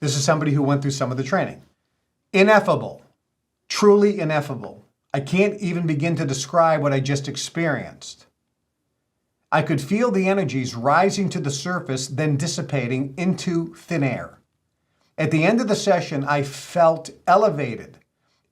This is somebody who went through some of the training. Ineffable, truly ineffable. I can't even begin to describe what I just experienced. I could feel the energies rising to the surface, then dissipating into thin air. At the end of the session, I felt elevated.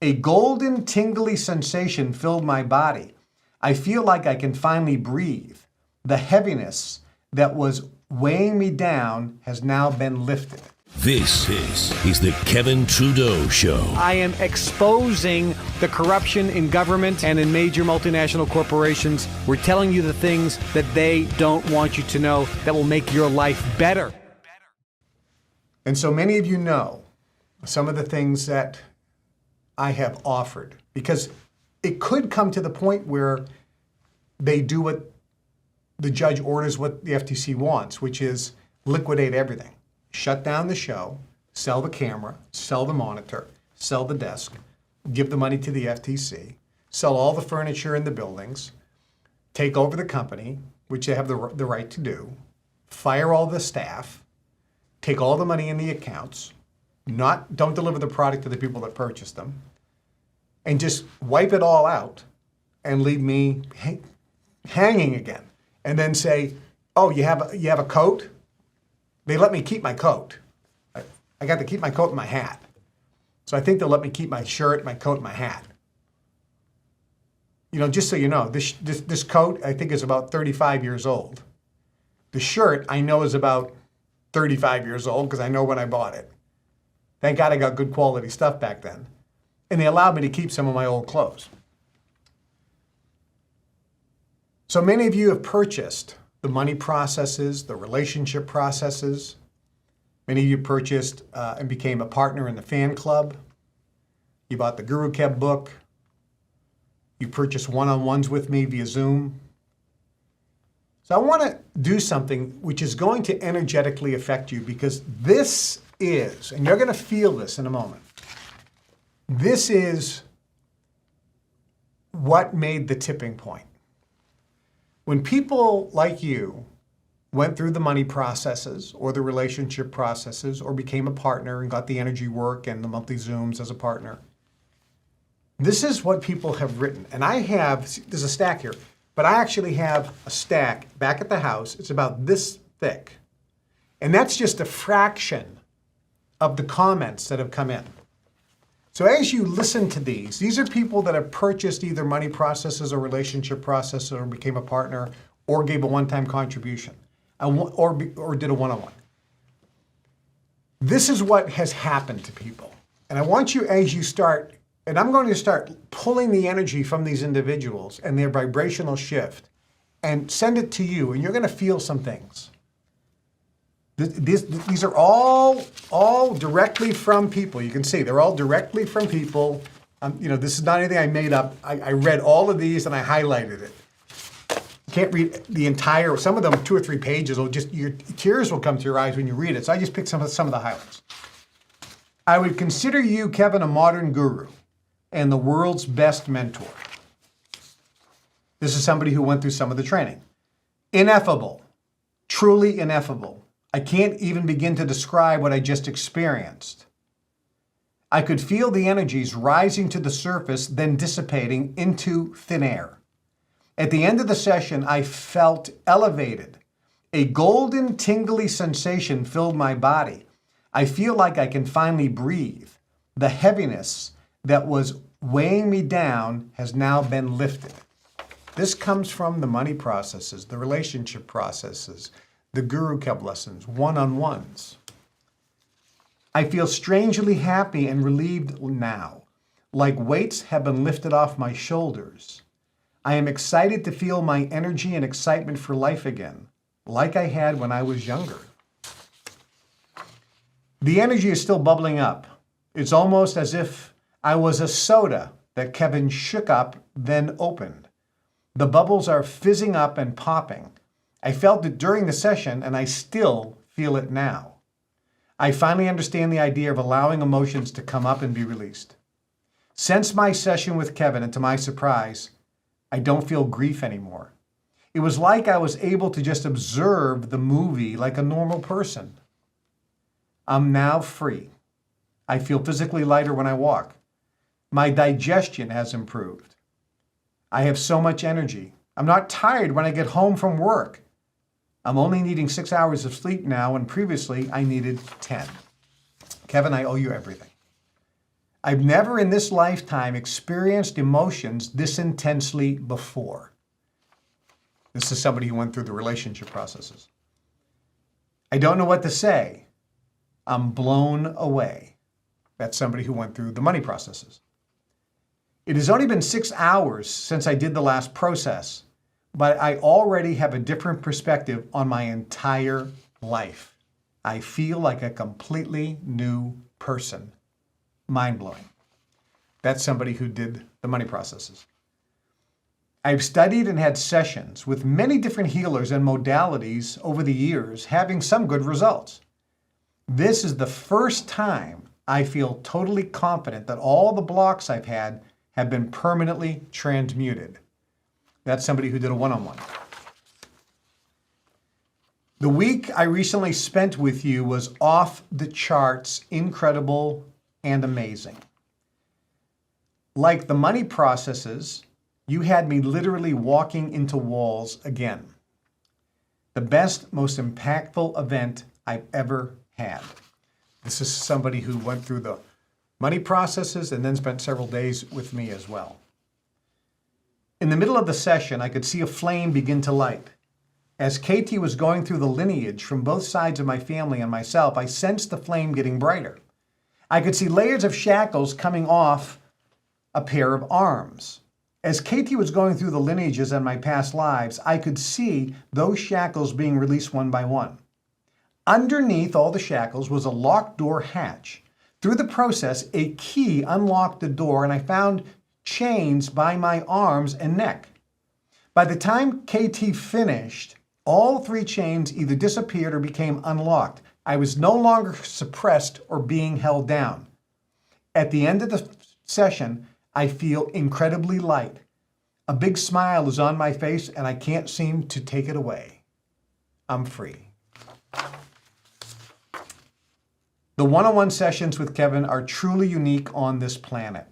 A golden, tingly sensation filled my body. I feel like I can finally breathe. The heaviness that was weighing me down has now been lifted. This is the Kevin Trudeau Show. I am exposing the corruption in government and in major multinational corporations. We're telling you the things that they don't want you to know that will make your life better. And so many of you know some of the things that I have offered, because it could come to the point where they do what the judge orders, what the FTC wants, which is liquidate everything. Shut down the show, sell the camera, sell the monitor, sell the desk, give the money to the FTC, sell all the furniture in the buildings, take over the company, which they have the right to do, fire all the staff, take all the money in the accounts, don't deliver the product to the people that purchased them, and just wipe it all out and leave me hanging again. And then say, oh, you have a coat? They let me keep my coat. I got to keep my coat and my hat. So I think they'll let me keep my shirt, my coat, and my hat. You know, just so you know, this coat, I think, is about 35 years old. The shirt, I know, is about 35 years old because I know when I bought it. Thank God I got good quality stuff back then. And they allowed me to keep some of my old clothes. So many of you have purchased the money processes, the relationship processes. Many of you purchased and became a partner in the fan club. You bought the Guru Kev book. You purchased one-on-ones with me via Zoom. So I want to do something which is going to energetically affect you, because this is, and you're going to feel this in a moment, this is what made the tipping point. When people like you went through the money processes or the relationship processes or became a partner and got the energy work and the monthly Zooms as a partner, this is what people have written. And I have, there's a stack here, but I actually have a stack back at the house. It's about this thick. And that's just a fraction of the comments that have come in. So as you listen to these are people that have purchased either money processes or relationship processes or became a partner or gave a one-time contribution or did a one-on-one. This is what has happened to people. And I want you, as you start, and I'm going to start pulling the energy from these individuals and their vibrational shift and send it to you, and you're going to feel some things. These are all directly from people. You can see they're all directly from people. You know, this is not anything I made up. I read all of these and I highlighted it. You can't read the entire, some of them 2 or 3 pages, will just, your tears will come to your eyes when you read it. So I just picked some of the highlights. I would consider you, Kevin, a modern guru and the world's best mentor. This is somebody who went through some of the training. Ineffable, truly ineffable. I can't even begin to describe what I just experienced. I could feel the energies rising to the surface, then dissipating into thin air. At the end of the session, I felt elevated. A golden, tingly sensation filled my body. I feel like I can finally breathe. The heaviness that was weighing me down has now been lifted. This comes from the money processes, the relationship processes, the Guru Kev lessons, one-on-ones. I feel strangely happy and relieved now, like weights have been lifted off my shoulders. I am excited to feel my energy and excitement for life again, like I had when I was younger. The energy is still bubbling up. It's almost as if I was a soda that Kevin shook up, then opened. The bubbles are fizzing up and popping. I felt it during the session, and I still feel it now. I finally understand the idea of allowing emotions to come up and be released. Since my session with Kevin, and to my surprise, I don't feel grief anymore. It was like I was able to just observe the movie like a normal person. I'm now free. I feel physically lighter when I walk. My digestion has improved. I have so much energy. I'm not tired when I get home from work. I'm only needing 6 hours of sleep now, and previously I needed 10. Kevin, I owe you everything. I've never in this lifetime experienced emotions this intensely before. This is somebody who went through the relationship processes. I don't know what to say. I'm blown away. That's somebody who went through the money processes. It has only been 6 hours since I did the last process, but I already have a different perspective on my entire life. I feel like a completely new person. Mind-blowing. That's somebody who did the money processes. I've studied and had sessions with many different healers and modalities over the years, having some good results. This is the first time I feel totally confident that all the blocks I've had have been permanently transmuted. That's somebody who did a one-on-one. The week I recently spent with you was off the charts, incredible and amazing. Like the money processes, you had me literally walking into walls again. The best, most impactful event I've ever had. This is somebody who went through the money processes and then spent several days with me as well. In the middle of the session, I could see a flame begin to light. As KT was going through the lineage from both sides of my family and myself, I sensed the flame getting brighter. I could see layers of shackles coming off a pair of arms. As KT was going through the lineages and my past lives, I could see those shackles being released one by one. Underneath all the shackles was a locked door hatch. Through the process, a key unlocked the door and I found chains by my arms and neck. By the time KT finished, all 3 chains either disappeared or became unlocked. I was no longer suppressed or being held down. At the end of the session, I feel incredibly light. A big smile is on my face and I can't seem to take it away. I'm free. The one-on-one sessions with Kevin are truly unique on this planet.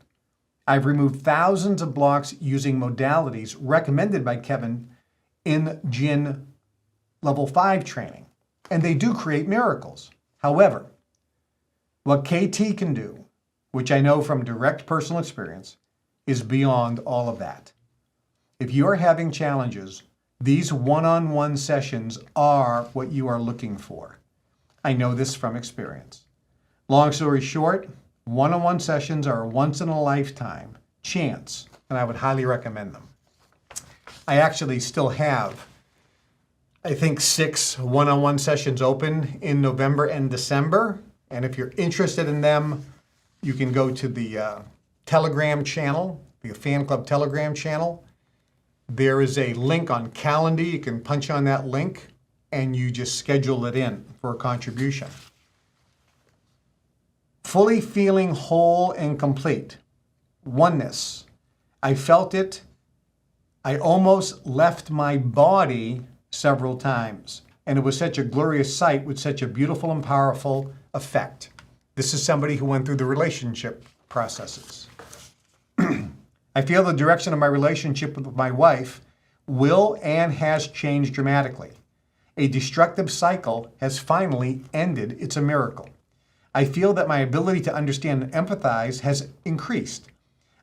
I've removed thousands of blocks using modalities recommended by Kevin in Jinn Level 5 training, and they do create miracles. However, what KT can do, which I know from direct personal experience, is beyond all of that. If you are having challenges, these one-on-one sessions are what you are looking for. I know this from experience. Long story short, one-on-one sessions are a once-in-a-lifetime chance, and I would highly recommend them. I actually still have, I think, 6 one-on-one sessions open in November and December, and if you're interested in them, you can go to the Telegram channel, the Fan Club Telegram channel. There is a link on Calendar. You can punch on that link, and you just schedule it in for a contribution. Fully feeling whole and complete. Oneness. I felt it. I almost left my body several times. And it was such a glorious sight with such a beautiful and powerful effect. This is somebody who went through the relationship processes. I feel the direction of my relationship with my wife will and has changed dramatically. A destructive cycle has finally ended. It's a miracle. I feel that my ability to understand and empathize has increased.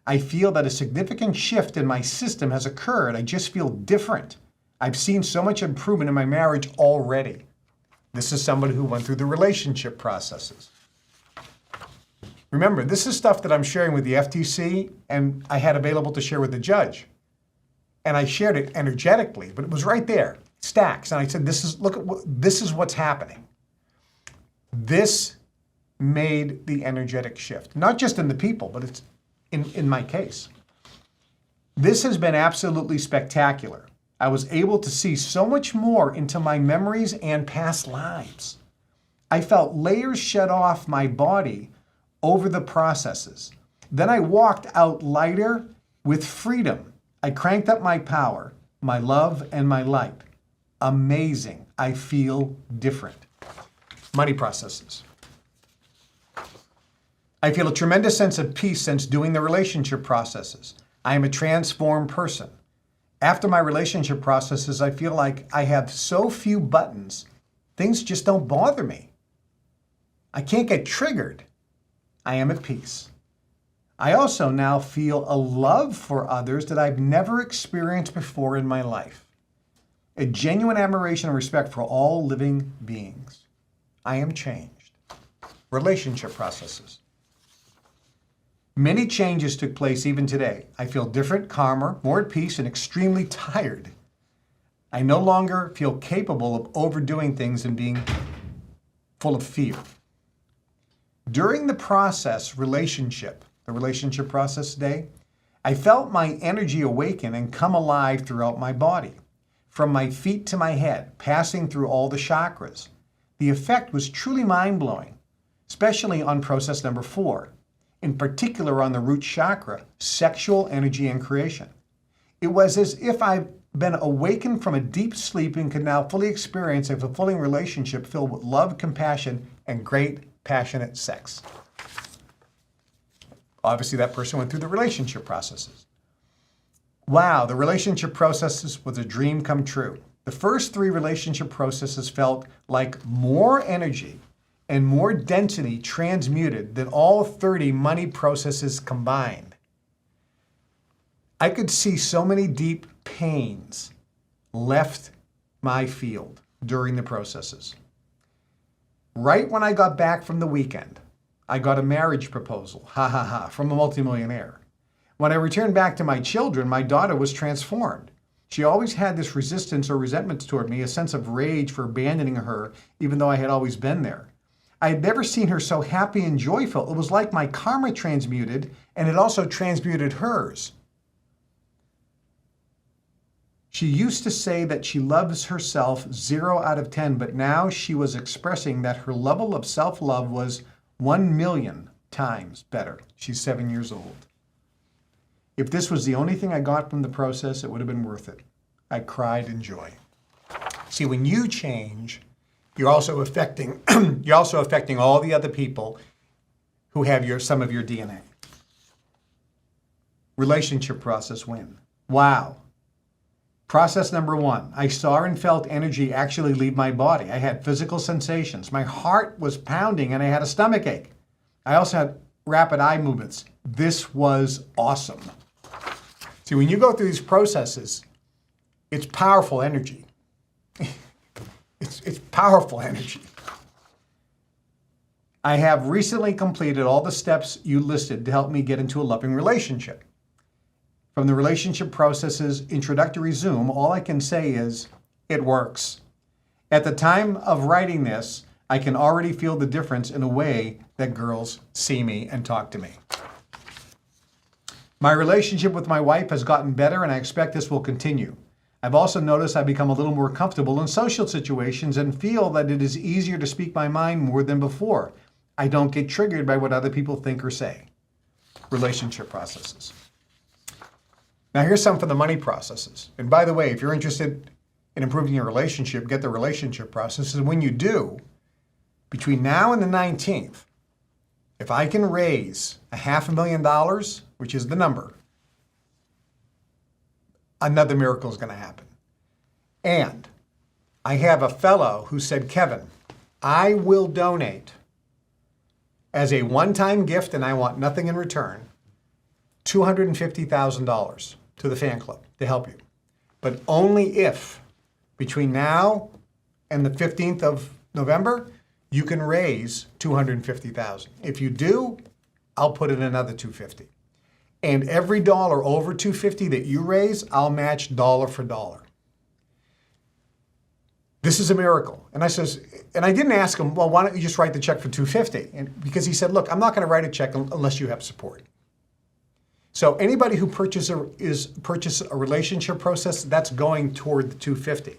I feel that a significant shift in my system has occurred. I just feel different. I've seen so much improvement in my marriage already. This is somebody who went through the relationship processes. Remember, this is stuff that I'm sharing with the FTC and I had available to share with the judge. And I shared it energetically, but it was right there, stacks. And I said, this is what's happening. This made the energetic shift, not just in the people, but it's in my case. This has been absolutely spectacular. I was able to see so much more into my memories and past lives. I felt layers shed off my body over the processes. Then I walked out lighter with freedom. I cranked up my power, my love, and my light. Amazing. I feel different. Money processes. I feel a tremendous sense of peace since doing the relationship processes. I am a transformed person. After my relationship processes, I feel like I have so few buttons, things just don't bother me. I can't get triggered. I am at peace. I also now feel a love for others that I've never experienced before in my life. A genuine admiration and respect for all living beings. I am changed. Relationship processes. Many changes took place even today. I feel different, calmer, more at peace, and extremely tired. I no longer feel capable of overdoing things and being full of fear. During the relationship process today, I felt my energy awaken and come alive throughout my body, from my feet to my head, passing through all the chakras. The effect was truly mind-blowing, especially on process number 4, in particular on the root chakra, sexual energy and creation. It was as if I've been awakened from a deep sleep and could now fully experience a fulfilling relationship filled with love, compassion, and great passionate sex. Obviously, that person went through the relationship processes. Wow, the relationship processes was a dream come true. The first 3 relationship processes felt like more energy and more density transmuted than all 30 money processes combined. I could see so many deep pains left my field during the processes. Right when I got back from the weekend, I got a marriage proposal, from a multimillionaire. When I returned back to my children, my daughter was transformed. She always had this resistance or resentment toward me, a sense of rage for abandoning her, even though I had always been there. I had never seen her so happy and joyful. It was like my karma transmuted, and it also transmuted hers. She used to say that she loves herself 0 out of 10, but now she was expressing that her level of self-love was 1,000,000 times better. She's 7 years old. If this was the only thing I got from the process, it would have been worth it. I cried in joy. See, when you change, you're also affecting all the other people who have some of your DNA. Relationship process win. Wow. Process number 1, I saw and felt energy actually leave my body. I had physical sensations. My heart was pounding and I had a stomach ache. I also had rapid eye movements. This was awesome. See, when you go through these processes, it's powerful energy. It's powerful energy. I have recently completed all the steps you listed to help me get into a loving relationship. From the relationship process's introductory Zoom, all I can say is, it works. At the time of writing this, I can already feel the difference in the way that girls see me and talk to me. My relationship with my wife has gotten better, and I expect this will continue. I've also noticed I've become a little more comfortable in social situations and feel that it is easier to speak my mind more than before. I don't get triggered by what other people think or say. Relationship processes. Now here's some for the money processes. And by the way, if you're interested in improving your relationship, get the relationship processes. And when you do, between now and the 19th, if I can raise $500,000, which is the number, another miracle is going to happen. And I have a fellow who said, Kevin, I will donate as a one-time gift, and I want nothing in return, $250,000 to the fan club to help you. But only if between now and the 15th of November, you can raise $250,000. If you do, I'll put in another $250. And every dollar over $250 that you raise, I'll match dollar for dollar. This is a miracle. And I didn't ask him, well, why don't you just write the check for $250? And because he said, look, I'm not going to write a check unless you have support. So anybody who purchase a relationship process, that's going toward the $250.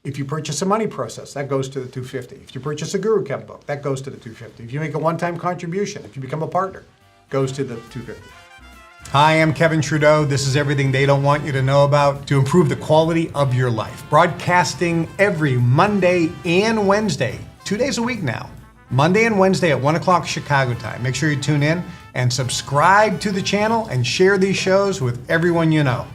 If you purchase a money process, that goes to the $250. If you purchase a Guru Kev book, that goes to the $250. If you make a one-time contribution, if you become a partner, goes to the $250. Hi, I'm Kevin Trudeau. This is everything they don't want you to know about to improve the quality of your life. Broadcasting every Monday and Wednesday, 2 days a week now, Monday and Wednesday at 1 o'clock Chicago time. Make sure you tune in and subscribe to the channel and share these shows with everyone you know.